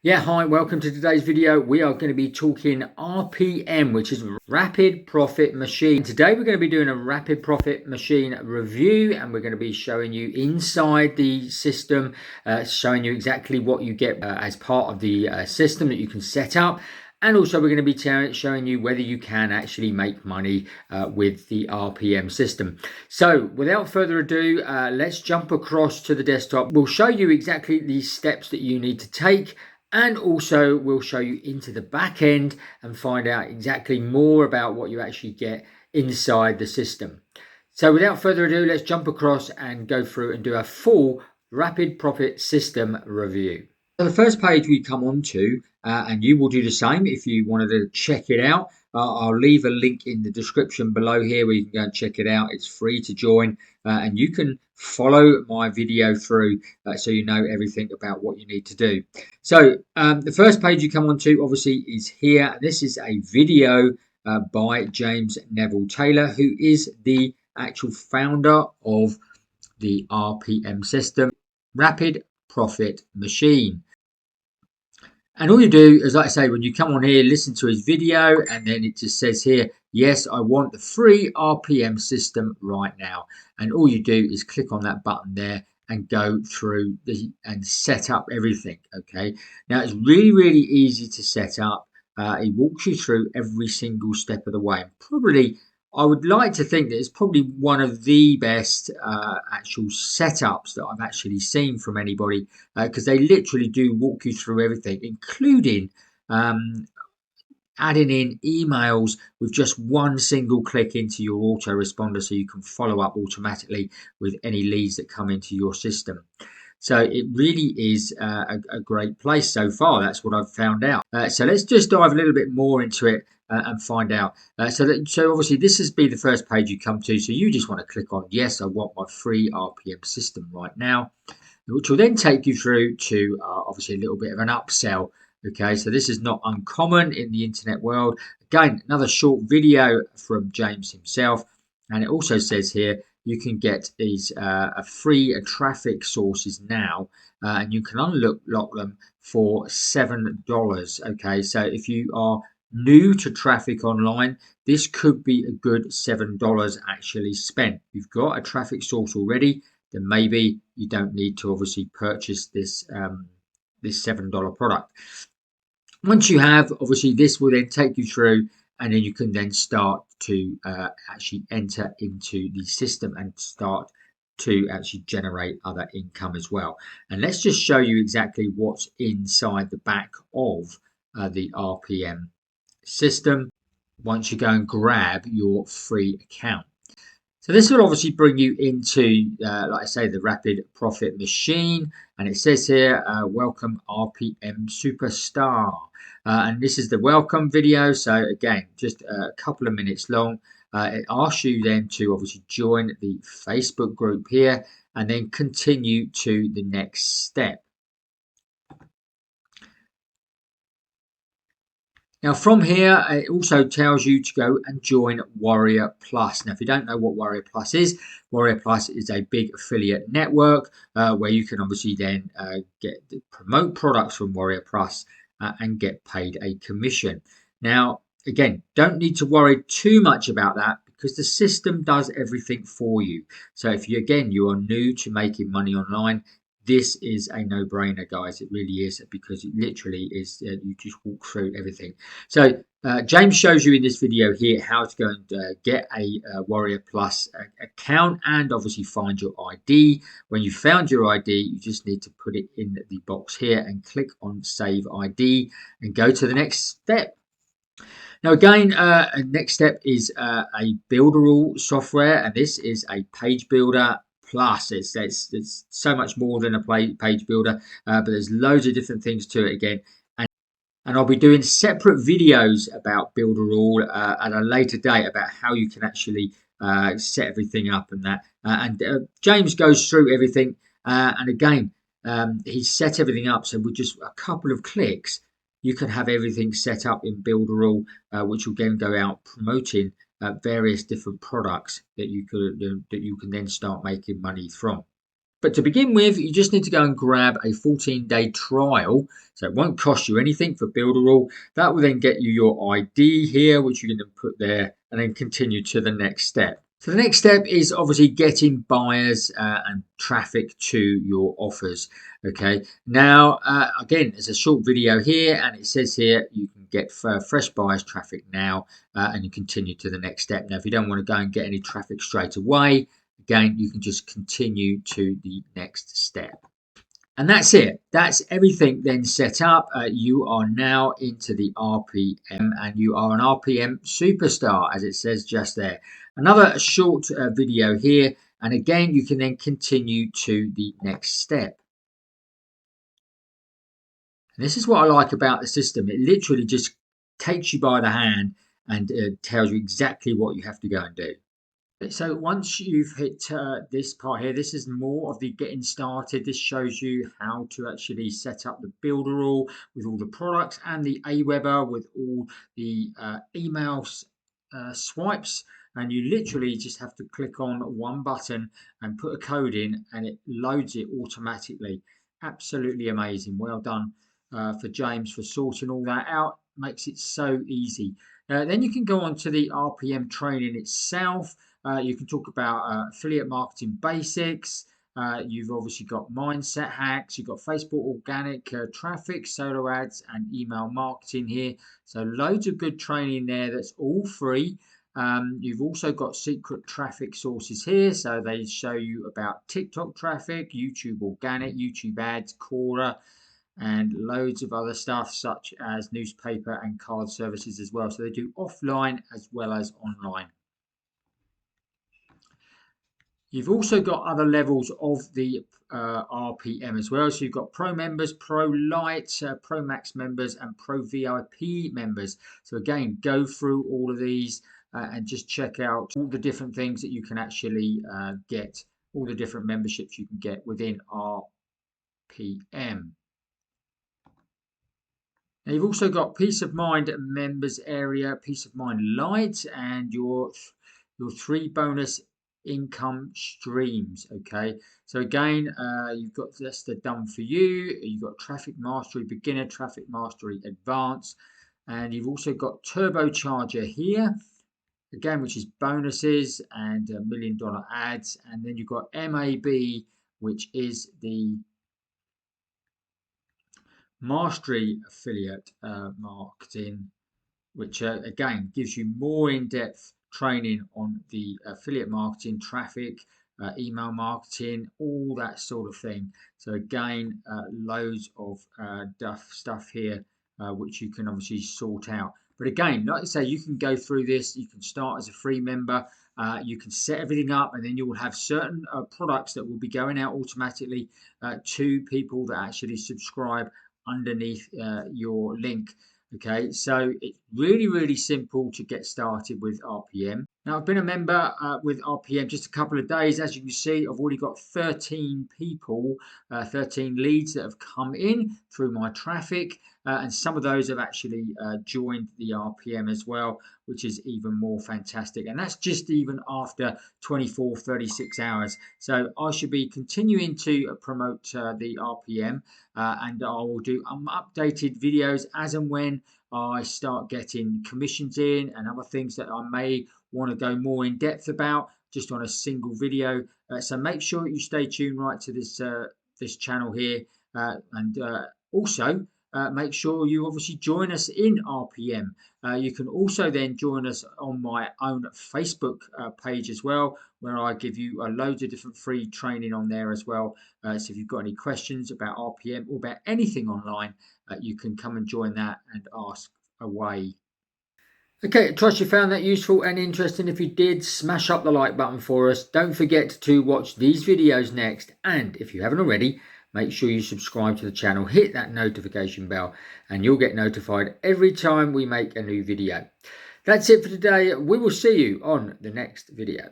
Yeah, hi, welcome to today's video. We are going to be talking RPM, which is Rapid Profit Machine. Today we're going to be doing a Rapid Profit Machine review, and we're going to be showing you inside the system, showing you exactly what you get as part of the system that you can set up. And also we're going to be showing you whether you can actually make money with the RPM system. So without further ado, let's jump across to the desktop. We'll show you exactly the steps that you need to take, and also we'll show you into the back end and find out exactly more about what you actually get inside the system. So without further ado, let's jump across and go through and do a full Rapid Profit System review. So the first page we come on to, and you will do the same if you wanted to check it out. I'll leave a link in the description below here where you can go and check it out. It's free to join, and you can follow my video through so you know everything about what you need to do. So the first page you come on to obviously is here. This is a video by James Neville Taylor, who is the actual founder of the RPM system, Rapid Profit Machine. And all you do is, like I say, when you come on here, listen to his video, and then it just says here, yes, I want the free RPM system right now. And all you do is click on that button there and go through and set up everything. Okay. Now it's really, really easy to set up. It walks you through every single step of the way. Probably I would like to think that it's probably one of the best actual setups that I've actually seen from anybody, because they literally do walk you through everything, including adding in emails with just one single click into your autoresponder, so you can follow up automatically with any leads that come into your system. So it really is a great place so far. That's what I've found out. So let's just dive a little bit more into it and find out. So obviously this has been the first page you come to. So you just want to click on yes, I want my free RPM system right now, which will then take you through to obviously a little bit of an upsell. Okay, so this is not uncommon in the internet world. Again, another short video from James himself, and it also says here you can get these free traffic sources now, and you can unlock them for $7. Okay, so if you are new to traffic online, this could be a good $7 actually spent. You've got a traffic source already, then maybe you don't need to obviously purchase this this $7 product. Once you have, obviously this will then take you through, and then you can then start to actually enter into the system and start to actually generate other income as well. And let's just show you exactly what's inside the back of the RPM system once you go and grab your free account. So this will obviously bring you into, like I say, the Rapid Profit Machine, and it says here, welcome RPM Superstar. And this is the welcome video. So again, just a couple of minutes long. It asks you then to obviously join the Facebook group here and then continue to the next step. Now from here, it also tells you to go and join Warrior Plus. Now, if you don't know what Warrior Plus is a big affiliate network where you can obviously then promote products from Warrior Plus and get paid a commission. Now, again, don't need to worry too much about that because the system does everything for you. So if you are new to making money online, this is a no-brainer, guys. It really is, because it literally is, you just walk through everything. So James shows you in this video here how to go and get a Warrior Plus account and obviously find your ID. When you found your ID, you just need to put it in the box here and click on Save ID and go to the next step. Now again, next step is a Builderall software, and this is a page builder plus. It's so much more than a page builder, but there's loads of different things to it again. And I'll be doing separate videos about Builderall at a later date about how you can actually set everything up and that. James goes through everything, and again, he's set everything up. So with just a couple of clicks, you can have everything set up in Builderall, which will then go out promoting various different products that you can then start making money from. But to begin with, you just need to go and grab a 14-day trial. So it won't cost you anything for Builderall. That will then get you your ID here, which you can then put there and then continue to the next step. So the next step is obviously getting buyers and traffic to your offers. Okay. Now, again, there's a short video here and it says here you can get fresh buyers traffic now and you continue to the next step. Now, if you don't want to go and get any traffic straight away, again, you can just continue to the next step. And that's it. That's everything then set up. You are now into the RPM and you are an RPM superstar, as it says just there. Another short video here. And again, you can then continue to the next step. And this is what I like about the system. It literally just takes you by the hand and tells you exactly what you have to go and do. So once you've hit this part here, this is more of the getting started. This shows you how to actually set up the Builderall with all the products and the Aweber with all the email swipes. And you literally just have to click on one button and put a code in and it loads it automatically. Absolutely amazing. Well done for James for sorting all that out. Makes it so easy. Then you can go on to the RPM training itself. You can talk about affiliate marketing basics. You've obviously got mindset hacks. You've got Facebook organic traffic, solo ads, and email marketing here. So loads of good training there that's all free. You've also got secret traffic sources here. So they show you about TikTok traffic, YouTube organic, YouTube ads, Quora, and loads of other stuff such as newspaper and card services as well. So they do offline as well as online. You've also got other levels of the RPM as well. So you've got Pro members, Pro Lite, Pro Max members, and Pro VIP members. So again, go through all of these and just check out all the different things that you can actually get, all the different memberships you can get within RPM. Now you've also got Peace of Mind members area, Peace of Mind Lite, and your 3 bonus income streams. Okay, so again, you've got that's the done for you. You've got Traffic Mastery Beginner, Traffic Mastery Advanced, and you've also got Turbocharger here. Again, which is bonuses and $1 million ads, and then you've got MAB, which is the Mastery Affiliate Marketing, which again gives you more in-depth training on the affiliate marketing, traffic, email marketing, all that sort of thing. So again, loads of stuff here which you can obviously sort out. But again, like I say, you can go through this. You can start as a free member. You can set everything up, and then you will have certain products that will be going out automatically to people that actually subscribe underneath your link. Okay, so it's really simple to get started with RPM. Now, I've been a member with RPM just a couple of days. As you can see, I've already got 13 people, 13 leads that have come in through my traffic. And some of those have actually joined the RPM as well, which is even more fantastic. And that's just even after 24, 36 hours. So I should be continuing to promote the RPM and I will do updated videos as and when I start getting commissions in and other things that I may want to go more in depth about just on a single video. So make sure you stay tuned right to this channel here and also make sure you obviously join us in RPM. You can also then join us on my own Facebook page as well, where I give you loads of different free training on there as well. So if you've got any questions about RPM or about anything online, you can come and join that and ask away. Okay, trust you found that useful and interesting. If you did, smash up the like button for us. Don't forget to watch these videos next. And if you haven't already, make sure you subscribe to the channel, hit that notification bell, and you'll get notified every time we make a new video. That's it for today. We will see you on the next video.